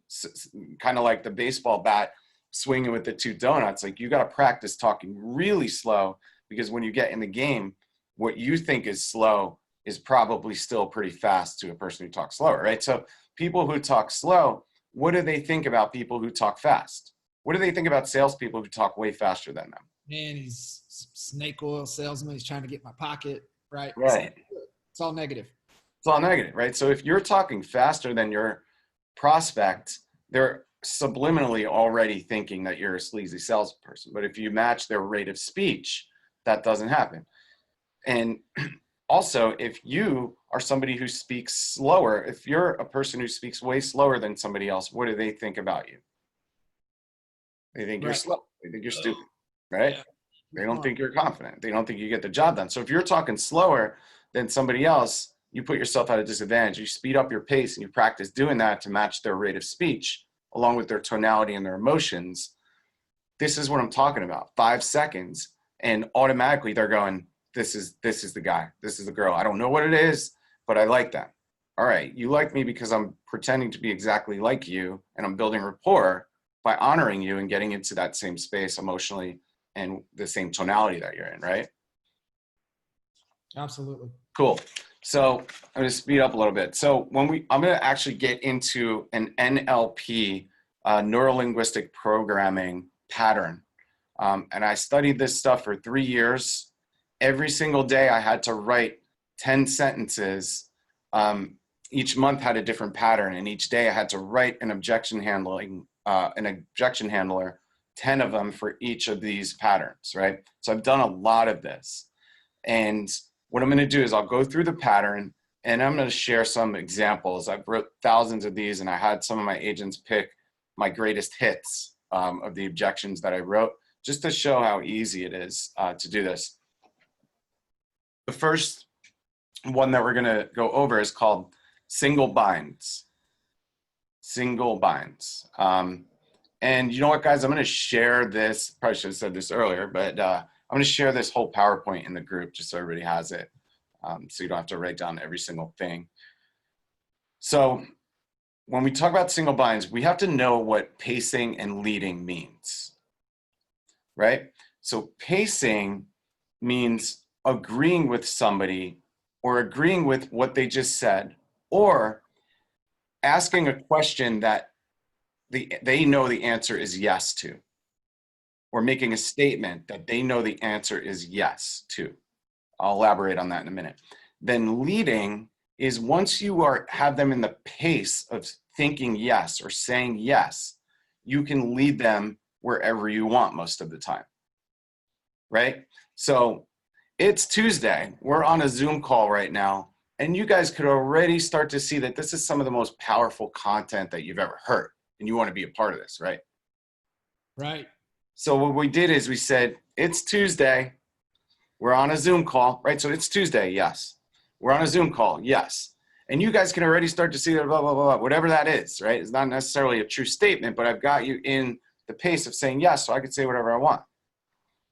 [SPEAKER 2] kind of like the baseball bat swinging with the two donuts. Like, you got to practice talking really slow, because when you get in the game, what you think is slow is probably still pretty fast to a person who talks slower, right? So people who talk slow, what do they think about people who talk fast? What do they think about salespeople who talk way faster than them?
[SPEAKER 1] Man, he's snake oil salesman. He's trying to get my pocket, right?
[SPEAKER 2] Right.
[SPEAKER 1] It's all negative.
[SPEAKER 2] It's all negative, right? So if you're talking faster than your prospect, they're subliminally already thinking that you're a sleazy salesperson. But if you match their rate of speech, that doesn't happen. And also, if you are somebody who speaks slower, if you're a person who speaks way slower than somebody else, what do they think about you? They think you're slow. They think you're stupid, right?
[SPEAKER 1] Yeah.
[SPEAKER 2] They don't think you're confident. They don't think you get the job done. So if you're talking slower than somebody else, you put yourself at a disadvantage. You speed up your pace and you practice doing that to match their rate of speech along with their tonality and their emotions. This is what I'm talking about. 5 seconds, and automatically they're going, this is the guy. This is the girl. I don't know what it is, but I like them. All right, you like me because I'm pretending to be exactly like you, and I'm building rapport by honoring you and getting into that same space emotionally and the same tonality that you're in, right?
[SPEAKER 1] Absolutely.
[SPEAKER 2] Cool. So I'm going to speed up a little bit. So I'm going to actually get into an NLP, neuro-linguistic programming pattern. And I studied this stuff for 3 years. Every single day I had to write 10 sentences. Each month had a different pattern, and each day I had to write an objection handler, 10 of them for each of these patterns, right? So I've done a lot of this. And what I'm going to do is I'll go through the pattern, and I'm going to share some examples. I've wrote thousands of these, and I had some of my agents pick my greatest hits of the objections that I wrote, just to show how easy it is to do this. The first one that we're going to go over is called single binds. Single binds. And you know what, guys? I'm going to share this. Probably should have said this earlier, but I'm going to share this whole PowerPoint in the group just so everybody has it, so you don't have to write down every single thing. So when we talk about single binds, we have to know what pacing and leading means, right? So pacing means agreeing with somebody or agreeing with what they just said, or asking a question that they know the answer is yes to, or making a statement that they know the answer is yes to. I'll elaborate on that in a minute. Then leading is once you have them in the pace of thinking yes or saying yes, you can lead them wherever you want most of the time, right? So it's Tuesday. We're on a Zoom call right now, and you guys could already start to see that this is some of the most powerful content that you've ever heard, and you want to be a part of this, right?
[SPEAKER 1] Right.
[SPEAKER 2] So what we did is we said, it's Tuesday. We're on a Zoom call, right? So it's Tuesday, yes. We're on a Zoom call, yes. And you guys can already start to see that blah, blah, blah, blah, whatever that is, right? It's not necessarily a true statement, but I've got you in the pace of saying yes, so I could say whatever I want.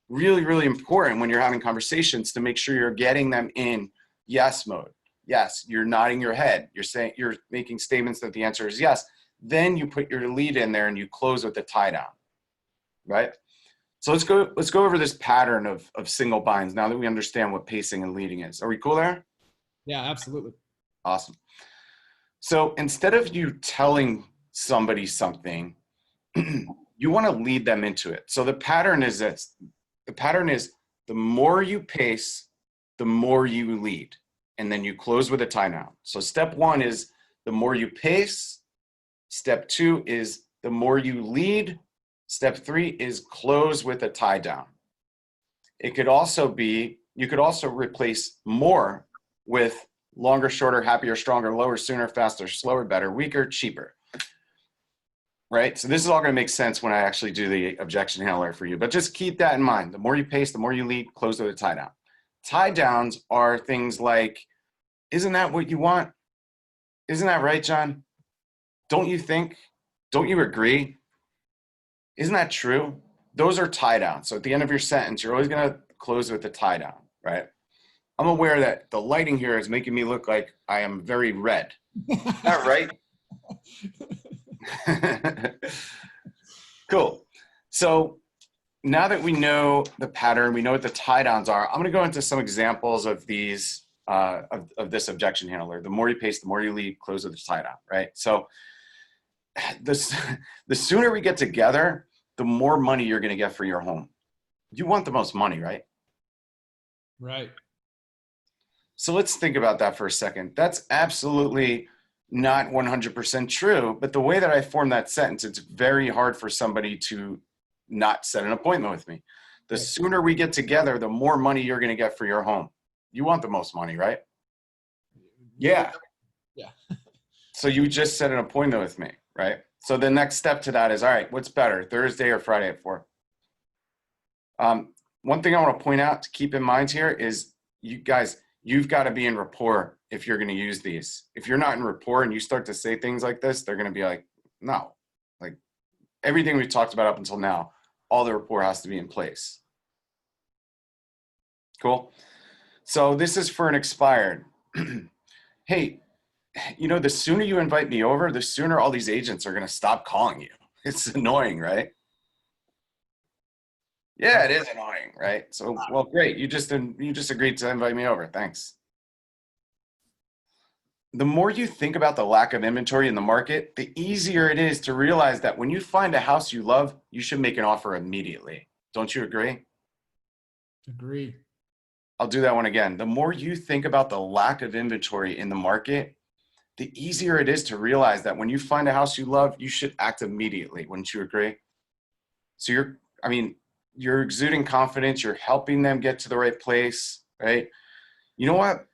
[SPEAKER 2] Really, really important when you're having conversations to make sure you're getting them in yes mode. Yes, you're nodding your head. You're making statements that the answer is yes. Then you put your lead in there and you close with the tie down, right? So let's go over this pattern of single binds now that we understand what pacing and leading is. Are we cool there?
[SPEAKER 1] Yeah, absolutely.
[SPEAKER 2] Awesome. So instead of you telling somebody something, you want to lead them into it. So the pattern is this. The pattern is the more you pace, the more you lead. And then you close with a tie down. So step one is the more you pace. Step two is the more you lead. Step three is close with a tie down. It could also be, you could also replace more with longer, shorter, happier, stronger, lower, sooner, faster, slower, better, weaker, cheaper. right? So this is all going to make sense when I actually do the objection handler for you. But just keep that in mind. The more you pace, the more you lead, close with a tie down. Tie downs are things like, isn't that what you want? Isn't that right, John? Don't you think? Don't you agree? Isn't that true? Those are tie downs. So at the end of your sentence, you're always going to close with a tie down, right? I'm aware that the lighting here is making me look like I am very red. Is that right? Cool. So now that we know the pattern, we know what the tie downs are, I'm going to go into some examples of these, of this objection handler. The more you pace, the more you lead, close with the tie down, right? So the sooner we get together, the more money you're going to get for your home. You want the most money, right?
[SPEAKER 1] Right.
[SPEAKER 2] So let's think about that for a second. That's absolutely not 100% true, but the way that I form that sentence, it's very hard for somebody to not set an appointment with me. The sooner we get together, the more money you're going to get for your home. You want the most money, right? Yeah.
[SPEAKER 1] Yeah.
[SPEAKER 2] So you just set an appointment with me, right? So the next step to that is, all right, what's better, Thursday or Friday at 4? One thing I want to point out to keep in mind here is, you guys, you've got to be in rapport if you're going to use these. If you're not in rapport and you start to say things like this, they're going to be like, no, like everything we've talked about up until now, all the rapport has to be in place. Cool. So this is for an expired. Hey, you know, the sooner you invite me over, the sooner all these agents are going to stop calling you. It's annoying, right? Yeah, it is annoying, right? So, well, great. You just agreed to invite me over. Thanks. The more you think about the lack of inventory in the market, the easier it is to realize that when you find a house you love, you should make an offer immediately. Don't you agree?
[SPEAKER 1] Agree.
[SPEAKER 2] I'll do that one again. The more you think about the lack of inventory in the market, the easier it is to realize that when you find a house you love, you should act immediately. Wouldn't you agree? So you're exuding confidence. You're helping them get to the right place, right? You know what,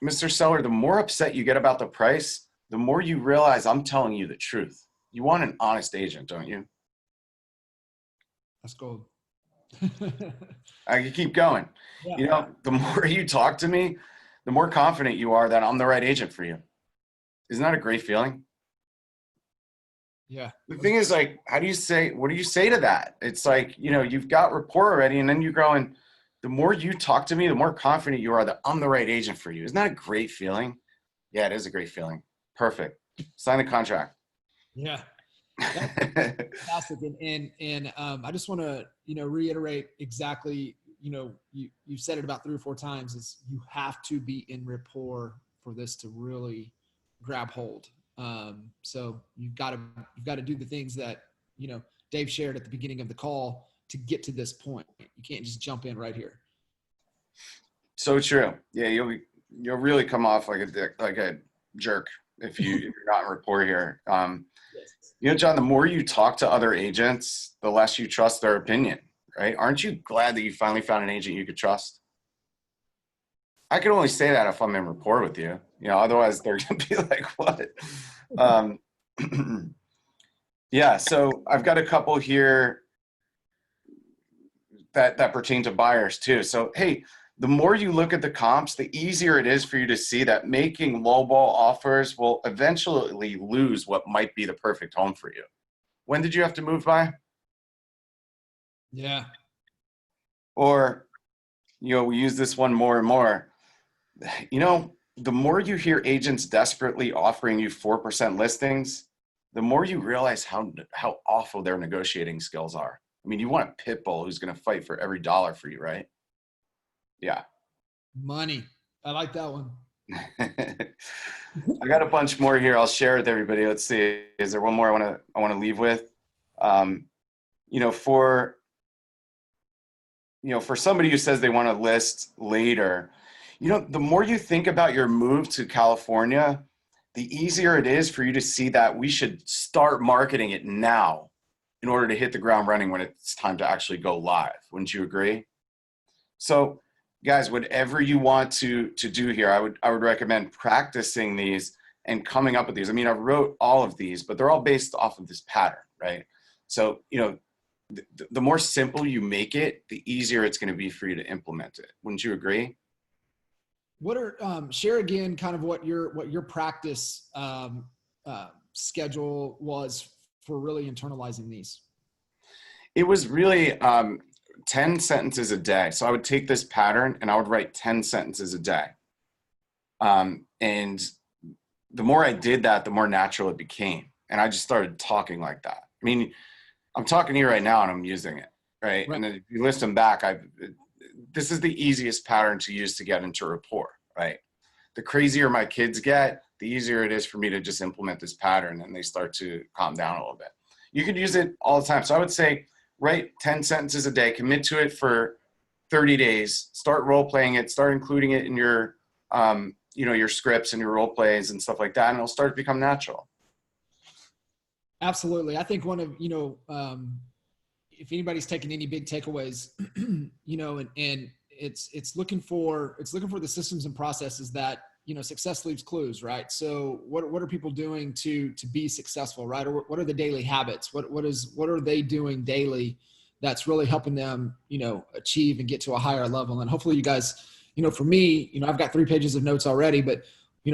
[SPEAKER 2] Mr. Seller, the more upset you get about the price, the more you realize I'm telling you the truth. You want an honest agent, don't you?
[SPEAKER 1] That's gold.
[SPEAKER 2] I can keep going.
[SPEAKER 1] Yeah.
[SPEAKER 2] You know, the more you talk to me, the more confident you are that I'm the right agent for you. Isn't that a great feeling?
[SPEAKER 1] Yeah.
[SPEAKER 2] The thing is, like, what do you say to that? It's like, you know, you've got rapport already, and then you're going, the more you talk to me, the more confident you are that I'm the right agent for you. Isn't that a great feeling? Yeah, it is a great feeling. Perfect. Sign the contract.
[SPEAKER 1] Yeah. That's fantastic. And I just want to, reiterate exactly, you said it about 3 or 4 times, is you have to be in rapport for this to really grab hold. So you've got to do the things that, Dave shared at the beginning of the call to get to this point. You can't just jump in right here.
[SPEAKER 2] So true. Yeah, you'll really come off like a jerk if you're not in rapport here. You know, John, the more you talk to other agents, the less you trust their opinion, right? Aren't you glad that you finally found an agent you could trust? I can only say that if I'm in rapport with you. You know, otherwise they're gonna be like, what? Yeah, so I've got a couple here that pertain to buyers too. So, hey, the more you look at the comps, the easier it is for you to see that making lowball offers will eventually lose what might be the perfect home for you. When did you have to move by?
[SPEAKER 1] Yeah.
[SPEAKER 2] Or, we use this one more and more. The more you hear agents desperately offering you 4% listings, the more you realize how awful their negotiating skills are. I mean, you want a pit bull who's going to fight for every dollar for you, right? Yeah.
[SPEAKER 1] Money. I like that one.
[SPEAKER 2] I got a bunch more here. I'll share with everybody. Let's see. Is there one more I want to leave with? For somebody who says they want to list later, the more you think about your move to California, the easier it is for you to see that we should start marketing it now in order to hit the ground running when it's time to actually go live. Wouldn't you agree? So guys, whatever you want to do here, I would recommend practicing these and coming up with these. I mean, I wrote all of these, but they're all based off of this pattern, right? So, the more simple you make it, the easier it's going to be for you to implement it. Wouldn't you agree?
[SPEAKER 1] What are share again kind of what your practice schedule was for really internalizing these?
[SPEAKER 2] It was really 10 sentences a day. So I would take this pattern and I would write 10 sentences a day. And the more I did that, the more natural it became. And I just started talking like that. I mean, I'm talking to you right now and I'm using it, right? And then if you listen back, this is the easiest pattern to use to get into rapport, right? The crazier my kids get, the easier it is for me to just implement this pattern and they start to calm down a little bit. You could use it all the time. So I would say write 10 sentences a day, commit to it for 30 days, start role playing it, start including it in your, your scripts and your role plays and stuff like that. And it'll start to become natural.
[SPEAKER 1] Absolutely. I think one of, if anybody's taking any big takeaways, and it's looking for the systems and processes that, success leaves clues, right? So what are people doing to be successful, right? Or what are the daily habits? What are they doing daily that's really helping them, achieve and get to a higher level? And hopefully you guys, for me, I've got 3 pages of notes already, but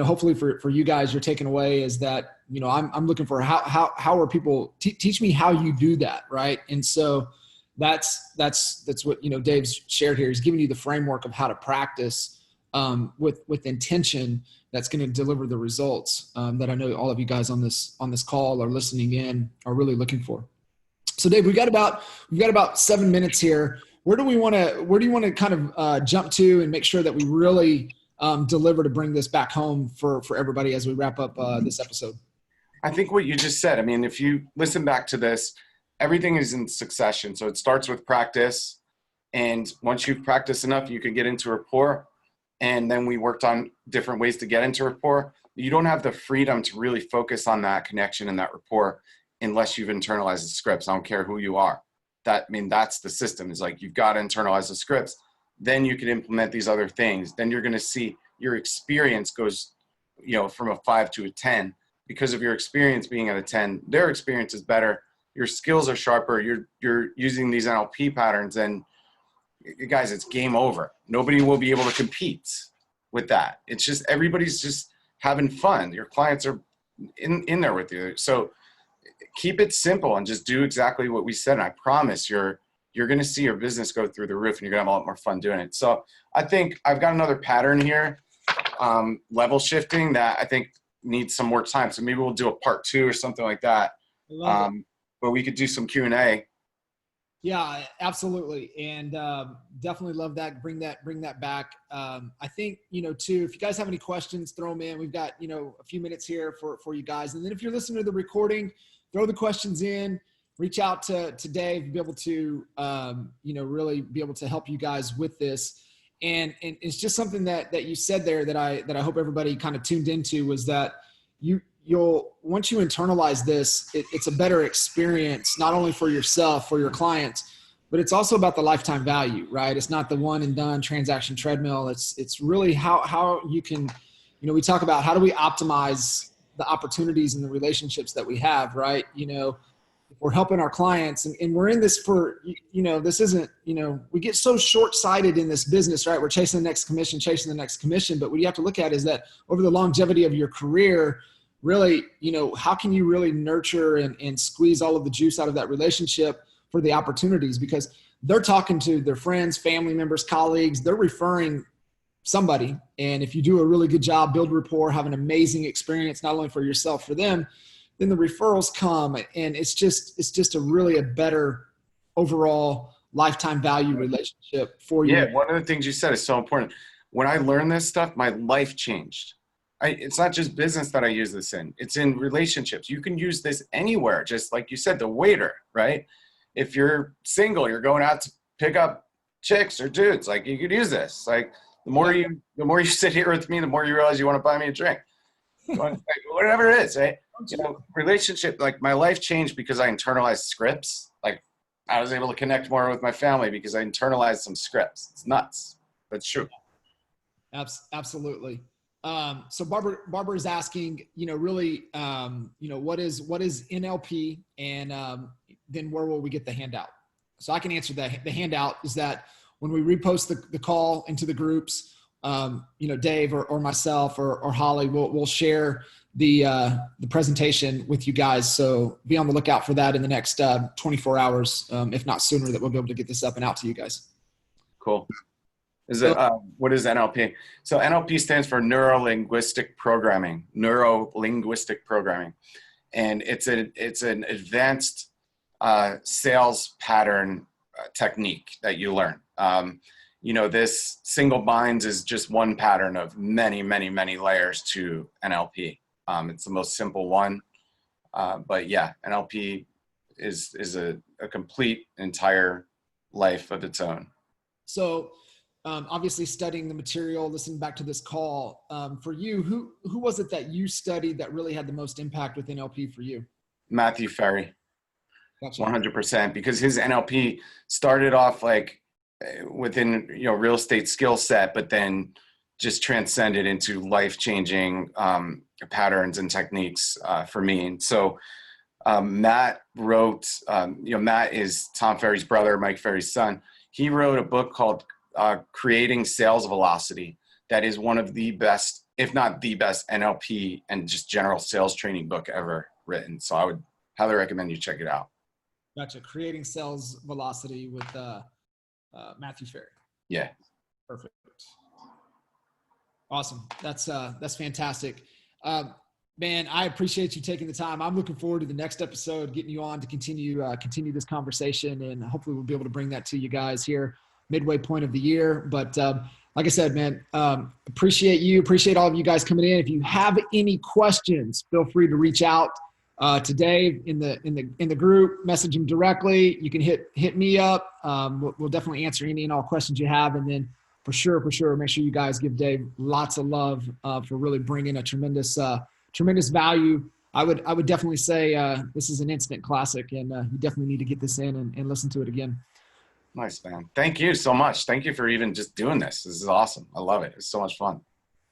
[SPEAKER 1] hopefully for you guys, you're taking away is that, I'm looking for how are people teach me how you do that. Right. And so that's what, Dave's shared here. He's giving you the framework of how to practice with intention that's going to deliver the results that I know all of you guys on this call or listening in are really looking for. So Dave, we've got about 7 minutes here. Where do you want to kind of jump to and make sure that we really deliver to bring this back home for everybody as we wrap up this episode?
[SPEAKER 2] I think what you just said, I mean, if you listen back to this, everything is in succession. So it starts with practice. And once you've practiced enough, you can get into rapport. And then we worked on different ways to get into rapport. You don't have the freedom to really focus on that connection and that rapport unless you've internalized the scripts. I don't care who you are. That's the system. Is like, you've got to internalize the scripts. Then you can implement these other things. Then you're going to see your experience goes, from a 5 to a 10 because of your experience being at a 10. Their experience is better. Your skills are sharper. You're using these NLP patterns, and you guys, it's game over. Nobody will be able to compete with that. It's just everybody's just having fun. Your clients are in there with you. So keep it simple and just do exactly what we said. And I promise you're going to see your business go through the roof and you're going to have a lot more fun doing it. So I think I've got another pattern here, level shifting, that I think needs some more time. So maybe we'll do a part 2 or something like that. But we could do some Q&A.
[SPEAKER 1] Yeah, absolutely. And definitely love that. Bring that back. I think, too, if you guys have any questions, throw them in. We've got, a few minutes here for you guys. And then if you're listening to the recording, throw the questions in, reach out to Dave to be able to, really be able to help you guys with this. And it's just something that you said there that I hope everybody kind of tuned into, was that once you internalize this, it's a better experience, not only for yourself, for your clients, but it's also about the lifetime value, right? It's not the one and done transaction treadmill. It's really how you can, we talk about how do we optimize the opportunities and the relationships that we have, right? If we're helping our clients and we're in this for, this isn't, we get so short-sighted in this business, right? We're chasing the next commission. But what you have to look at is that over the longevity of your career, really, how can you really nurture and squeeze all of the juice out of that relationship for the opportunities? Because they're talking to their friends, family members, colleagues, they're referring somebody. And if you do a really good job, build rapport, have an amazing experience, not only for yourself, for them, then the referrals come, and it's just a better overall lifetime value relationship for you.
[SPEAKER 2] Yeah. One of the things you said is so important. When I learned this stuff, my life changed. It's not just business that I use this in. It's in relationships. You can use this anywhere. Just like you said, the waiter, right? If you're single, you're going out to pick up chicks or dudes, like, you could use this. Like, the more you sit here with me, the more you realize you want to buy me a drink. Whatever it is, right? Relationship, like, my life changed because I internalized scripts. Like, I was able to connect more with my family because I internalized some scripts. It's nuts, but it's true.
[SPEAKER 1] Absolutely. So Barbara is asking, really, what is NLP, and then where will we get the handout? So I can answer that. The handout is that when we repost the call into the groups, Dave or myself or Holly will share the presentation with you guys. So be on the lookout for that in the next 24 hours, if not sooner, that we'll be able to get this up and out to you guys.
[SPEAKER 2] Cool. What is NLP? So NLP stands for neuro-linguistic programming, and it's an advanced sales pattern technique that you learn. This single binds is just one pattern of many, many, many layers to NLP. It's the most simple one, but yeah, NLP is a complete entire life of its own.
[SPEAKER 1] So obviously studying the material, listening back to this call, for you, who was it that you studied that really had the most impact with NLP for you?
[SPEAKER 2] Matthew Ferry.
[SPEAKER 1] Gotcha.
[SPEAKER 2] 100%, because his NLP started off like within real estate skill set, but then just transcended into life-changing patterns and techniques for me. And so Matt wrote, Matt is Tom Ferry's brother, Mike Ferry's son. He wrote a book called Creating Sales Velocity. That is one of the best, if not the best, NLP and just general sales training book ever written. So I would highly recommend you check it out.
[SPEAKER 1] Gotcha. Creating Sales Velocity with Matthew Ferry.
[SPEAKER 2] Yeah.
[SPEAKER 1] Perfect. Awesome. That's fantastic. Man, I appreciate you taking the time. I'm looking forward to the next episode, getting you on to continue this conversation, and hopefully we'll be able to bring that to you guys here midway point of the year. But like I said, man, appreciate you. Appreciate all of you guys coming in. If you have any questions, feel free to reach out to Dave in the group, message him directly. You can hit me up. We'll definitely answer any and all questions you have. And then for sure, make sure you guys give Dave lots of love for really bringing a tremendous value. I would definitely say this is an instant classic, and you definitely need to get this in and listen to it again.
[SPEAKER 2] Nice, man. Thank you so much. Thank you for even just doing this. This is awesome. I love it. It's so much fun.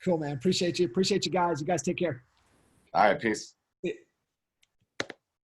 [SPEAKER 1] Cool, man. Appreciate you. Appreciate you guys. You guys take care.
[SPEAKER 2] All right. Peace.